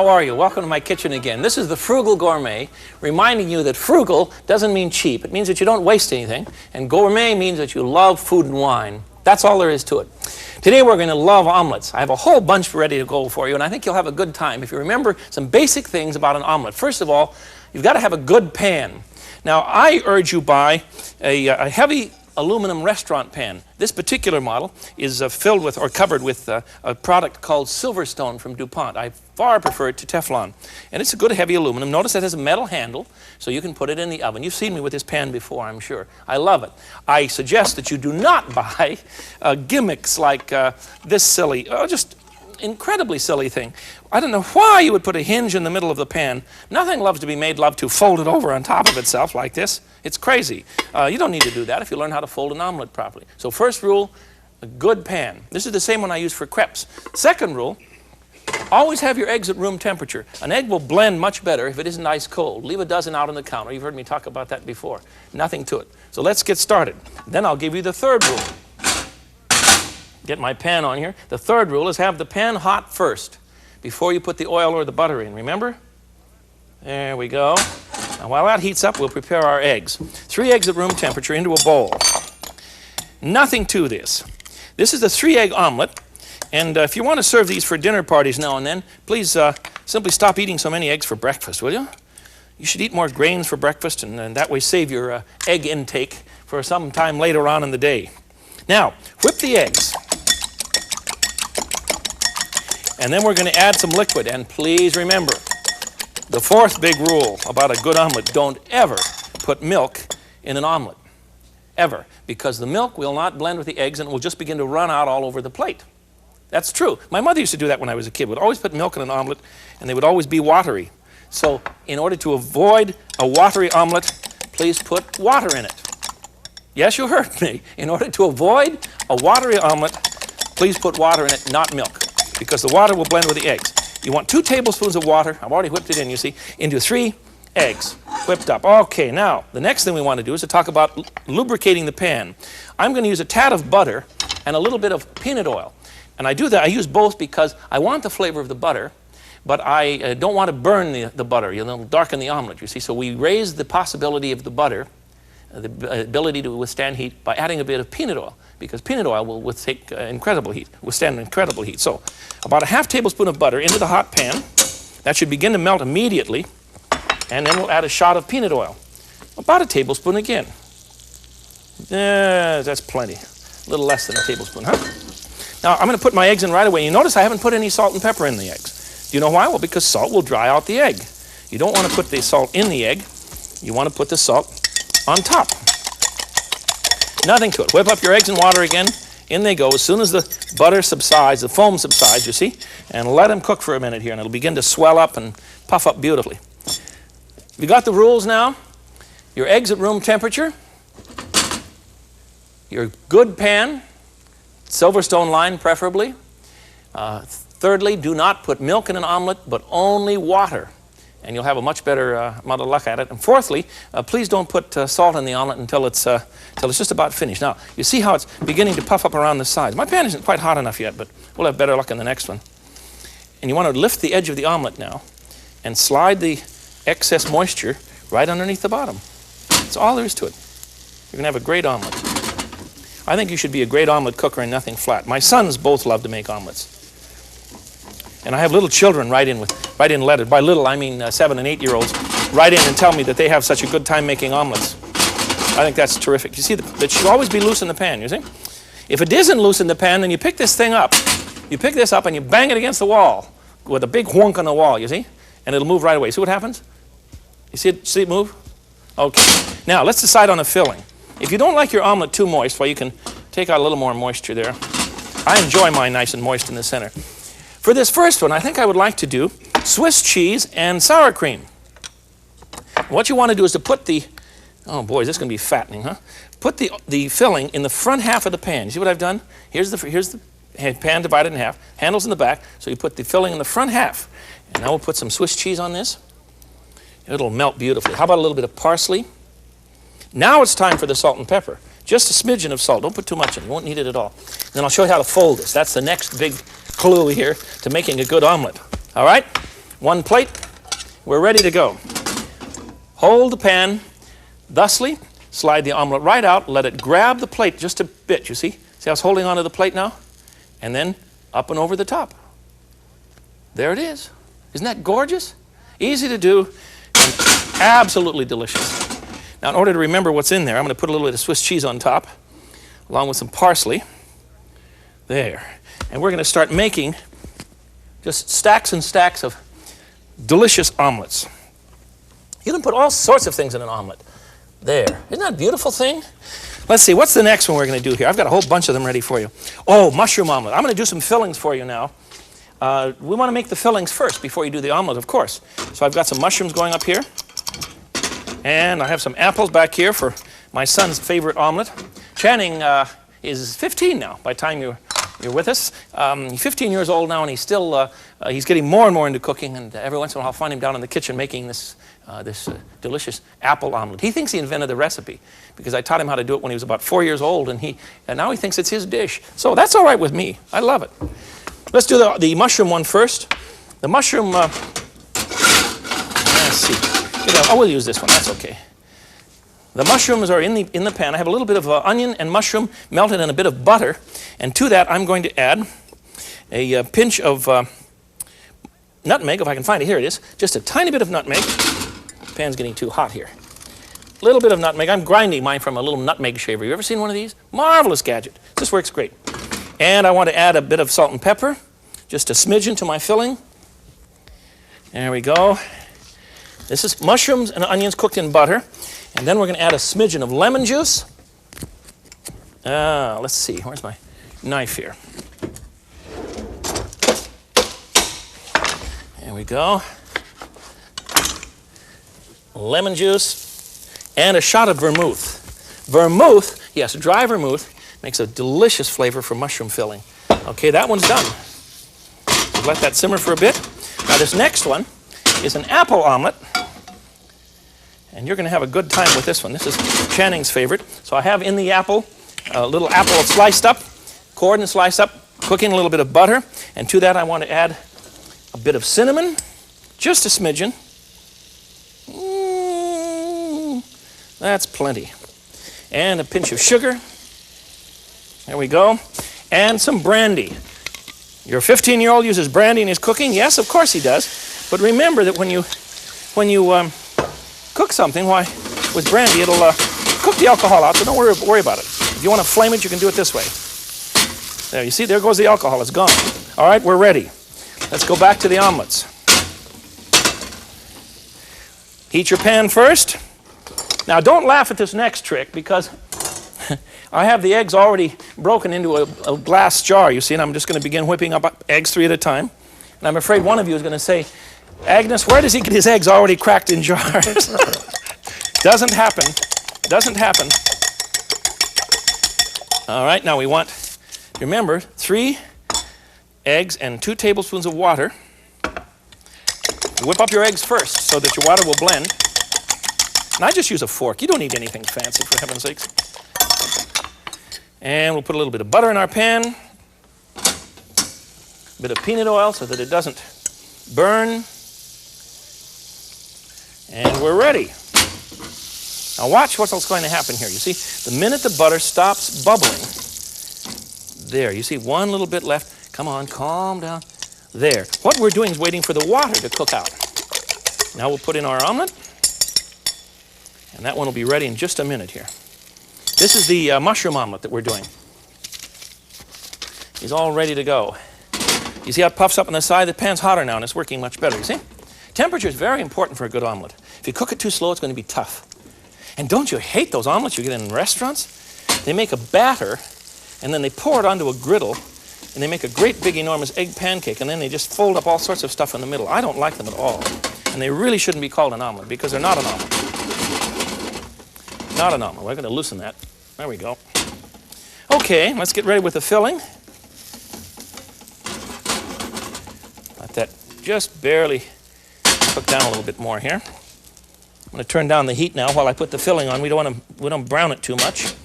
how are you? Welcome to my kitchen again. This is the Frugal Gourmet, reminding you that frugal doesn't mean cheap. It means that you don't waste anything. And gourmet means that you love food and wine. That's all there is to it. Today we're going to love omelets. I have a whole bunch ready to go for you, and I think you'll have a good time if you remember some basic things about an omelet. First of all, you've got to have a good pan. Now, I urge you buy a heavy aluminum restaurant pan. This particular model is filled with or covered with a product called Silverstone from DuPont. I far prefer it to Teflon. And it's a good heavy aluminum. Notice it has a metal handle, so you can put it in the oven. You've seen me with this pan before, I'm sure. I love it. I suggest that you do not buy gimmicks like this silly, just incredibly silly thing. I don't know why you would put a hinge in the middle of the pan. Nothing loves to be made love to folded over on top of itself like this. It's crazy. You don't need to do that if you learn how to fold an omelet properly. So first rule, a good pan. This is the same one I use for crepes. Second rule, always have your eggs at room temperature. An egg will blend much better if it isn't ice cold. Leave a dozen out on the counter. You've heard me talk about that before. Nothing to it. So let's get started. Then I'll give you the third rule. Get my pan on here. The third rule is have the pan hot first before you put the oil or the butter in. Remember? There we go. Now while that heats up, we'll prepare our eggs. 3 eggs at room temperature into a bowl. Nothing to this. This is a 3-egg omelet. And if you want to serve these for dinner parties now and then, please simply stop eating so many eggs for breakfast, will you? You should eat more grains for breakfast and that way save your egg intake for some time later on in the day. Now, whip the eggs. And then we're going to add some liquid. And please remember, the fourth big rule about a good omelet, don't ever put milk in an omelet. Ever. Because the milk will not blend with the eggs and it will just begin to run out all over the plate. That's true. My mother used to do that when I was a kid. Would always put milk in an omelet and they would always be watery. So in order to avoid a watery omelet, please put water in it. Yes, you heard me. In order to avoid a watery omelet, please put water in it, not milk. Because the water will blend with the eggs. You want 2 tablespoons of water. I've already whipped it in, you see, into 3 eggs whipped up. Okay, now, the next thing we want to do is to talk about lubricating the pan. I'm going to use a tad of butter and a little bit of peanut oil. And I do that, I use both because I want the flavor of the butter, but I don't want to burn the butter. It'll darken the omelet, you see. So we raise the possibility of the butter, the ability to withstand heat, by adding a bit of peanut oil, because peanut oil will withstand incredible heat. So about a half tablespoon of butter into the hot pan. That should begin to melt immediately. And then we'll add a shot of peanut oil. About a tablespoon again. That's plenty. A little less than a tablespoon, huh? Now I'm going to put my eggs in right away. You notice I haven't put any salt and pepper in the eggs. Do you know why? Well, because salt will dry out the egg. You don't want to put the salt in the egg. You want to put the salt on top. Nothing to it. Whip up your eggs in water again. In they go. As soon as the butter subsides, the foam subsides, you see, and let them cook for a minute here, and it'll begin to swell up and puff up beautifully. You got the rules now? Your eggs at room temperature, your good pan, Silverstone line preferably. Thirdly, do not put milk in an omelet, but only water. And you'll have a much better amount of luck at it. And fourthly, please don't put salt in the omelet until it's just about finished. Now, you see how it's beginning to puff up around the sides. My pan isn't quite hot enough yet, but we'll have better luck in the next one. And you want to lift the edge of the omelet now and slide the excess moisture right underneath the bottom. That's all there is to it. You're going to have a great omelet. I think you should be a great omelet cooker and nothing flat. My sons both love to make omelets. And I have little children write in letters. By little, I mean 7- and 8-year-olds write in and tell me that they have such a good time making omelets. I think that's terrific. You see, it should always be loose in the pan, you see? If it isn't loose in the pan, then you pick this thing up. You pick this up and you bang it against the wall with a big whonk on the wall, you see? And it'll move right away. See what happens? You see it move? Okay. Now, let's decide on a filling. If you don't like your omelet too moist, well, you can take out a little more moisture there. I enjoy mine nice and moist in the center. For this first one, I think I would like to do Swiss cheese and sour cream. What you want to do is to put the, oh boy, is this going to be fattening, huh? Put the filling in the front half of the pan. You see what I've done? Here's the pan divided in half, handles in the back, so you put the filling in the front half. And now we'll put some Swiss cheese on this. It'll melt beautifully. How about a little bit of parsley? Now it's time for the salt and pepper. Just a smidgen of salt. Don't put too much in. You won't need it at all. Then I'll show you how to fold this. That's the next big clue here to making a good omelet. All right? One plate. We're ready to go. Hold the pan thusly. Slide the omelet right out. Let it grab the plate just a bit, you see? See how it's holding onto the plate now? And then up and over the top. There it is. Isn't that gorgeous? Easy to do and absolutely delicious. Now, in order to remember what's in there, I'm going to put a little bit of Swiss cheese on top, along with some parsley. There. And we're going to start making just stacks and stacks of delicious omelets. You can put all sorts of things in an omelet. There. Isn't that a beautiful thing? Let's see, what's the next one we're going to do here? I've got a whole bunch of them ready for you. Oh, mushroom omelet. I'm going to do some fillings for you now. We want to make the fillings first before you do the omelet, of course. So I've got some mushrooms going up here. And I have some apples back here for my son's favorite omelet. Channing is 15 now by the time you're with us. He's 15 years old now, and he's still he's getting more and more into cooking. And every once in a while, I'll find him down in the kitchen making this delicious apple omelet. He thinks he invented the recipe because I taught him how to do it when he was about 4 years old, and now he thinks it's his dish. So that's all right with me. I love it. Let's do the mushroom one first. The mushroom. Let's see. We'll use this one. That's okay. The mushrooms are in the pan. I have a little bit of onion and mushroom melted in a bit of butter, and to that I'm going to add a pinch of nutmeg, if I can find it. Here it is. Just a tiny bit of nutmeg. The pan's getting too hot here. A little bit of nutmeg. I'm grinding mine from a little nutmeg shaver. You ever seen one of these? Marvelous gadget. This works great. And I want to add a bit of salt and pepper, just a smidgen to my filling. There we go. This is mushrooms and onions cooked in butter. And then we're going to add a smidgen of lemon juice. Let's see. Where's my knife here? There we go. Lemon juice and a shot of vermouth. Vermouth, yes, dry vermouth, makes a delicious flavor for mushroom filling. Okay, that one's done. Let that simmer for a bit. Now this next one is an apple omelet. And you're going to have a good time with this one. This is Channing's favorite. So I have in the apple a little apple sliced up, cored and sliced up, cooking a little bit of butter. And to that I want to add a bit of cinnamon, just a smidgen. That's plenty. And a pinch of sugar. There we go. And some brandy. Your 15-year-old uses brandy in his cooking? Yes, of course he does. But remember that when you cook something, why, with brandy, it'll cook the alcohol out, so don't worry about it. If you want to flame it, you can do it this way. There, you see, there goes the alcohol. It's gone. All right, we're ready. Let's go back to the omelets. Heat your pan first. Now, don't laugh at this next trick, because I have the eggs already broken into a glass jar, you see, and I'm just going to begin whipping up eggs 3 at a time. And I'm afraid one of you is going to say, Agnes, where does he get his eggs already cracked in jars? Doesn't happen. Doesn't happen. All right, now we want, remember, 3 eggs and 2 tablespoons of water. Whip up your eggs first so that your water will blend. And I just use a fork. You don't need anything fancy, for heaven's sakes. And we'll put a little bit of butter in our pan. A bit of peanut oil so that it doesn't burn. And we're ready. Now watch what's going to happen here. You see, the minute the butter stops bubbling, there, you see one little bit left. Come on, calm down. There. What we're doing is waiting for the water to cook out. Now we'll put in our omelet. And that one will be ready in just a minute here. This is the mushroom omelet that we're doing. He's all ready to go. You see how it puffs up on the side? The pan's hotter now and it's working much better, you see? Temperature is very important for a good omelet. If you cook it too slow, it's going to be tough. And don't you hate those omelets you get in restaurants? They make a batter, and then they pour it onto a griddle, and they make a great big enormous egg pancake, and then they just fold up all sorts of stuff in the middle. I don't like them at all. And they really shouldn't be called an omelet, because they're not an omelet. Not an omelet. We're going to loosen that. There we go. Okay, let's get ready with the filling. Let that just barely cook down a little bit more here. I'm going to turn down the heat now while I put the filling on. We don't brown it too much.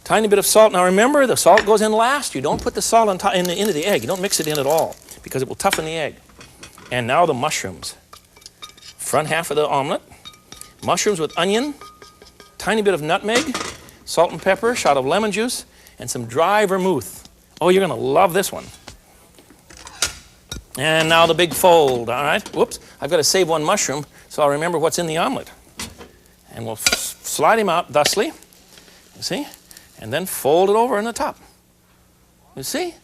Tiny bit of salt. Now remember, the salt goes in last. You don't put the salt into the egg. You don't mix it in at all because it will toughen the egg. And now the mushrooms. Front half of the omelet. Mushrooms with onion, tiny bit of nutmeg, salt and pepper, shot of lemon juice, and some dry vermouth. Oh, you're going to love this one. And now the big fold, all right? Whoops, I've got to save one mushroom so I'll remember what's in the omelet. And we'll slide him out thusly, you see? And then fold it over in the top. You see?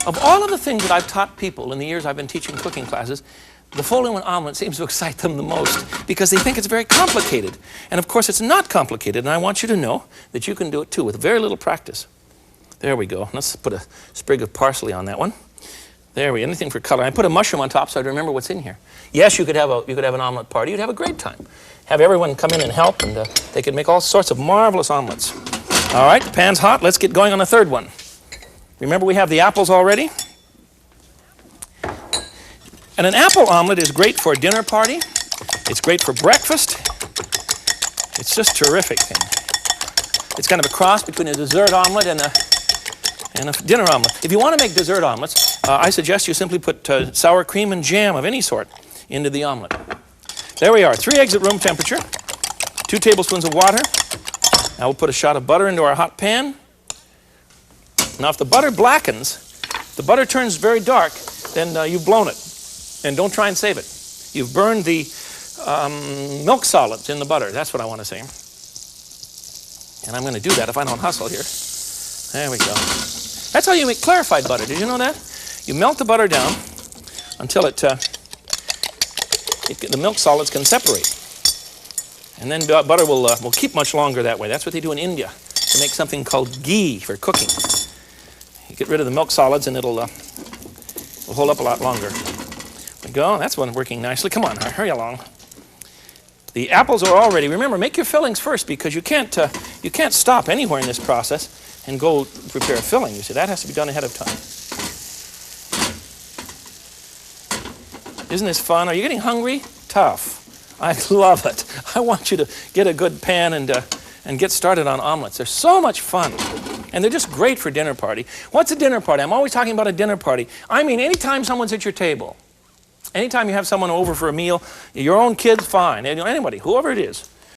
Of all of the things that I've taught people in the years I've been teaching cooking classes, the folding an omelet seems to excite them the most because they think it's very complicated. And of course it's not complicated, and I want you to know that you can do it too with very little practice. There we go. Let's put a sprig of parsley on that one. There we go. Anything for color. I put a mushroom on top so I'd remember what's in here. Yes, you could have an omelet party. You'd have a great time. Have everyone come in and help, and they could make all sorts of marvelous omelets. All right, the pan's hot. Let's get going on the third one. Remember, we have the apples already. And an apple omelet is great for a dinner party. It's great for breakfast. It's just a terrific thing. It's kind of a cross between a dessert omelet and a dinner omelet. If you want to make dessert omelets, I suggest you simply put sour cream and jam of any sort into the omelet. There we are. 3 eggs at room temperature. 2 tablespoons of water. Now we'll put a shot of butter into our hot pan. Now if the butter blackens, the butter turns very dark, then you've blown it. And don't try and save it. You've burned the milk solids in the butter. That's what I want to say. And I'm going to do that if I don't hustle here. There we go. That's how you make clarified butter. Did you know that? You melt the butter down until the milk solids can separate. And then butter will keep much longer that way. That's what they do in India to make something called ghee for cooking. You get rid of the milk solids and it'll hold up a lot longer. There we go. That's one working nicely. Come on, hurry along. The apples are all ready. Remember, make your fillings first because you can't stop anywhere in this process and go prepare a filling. You see, that has to be done ahead of time. Isn't this fun? Are you getting hungry? Tough. I love it. I want you to get a good pan and get started on omelets. They're so much fun. And they're just great for dinner party. What's a dinner party? I'm always talking about a dinner party. I mean, anytime someone's at your table, anytime you have someone over for a meal, your own kids, fine. Anybody, whoever it is,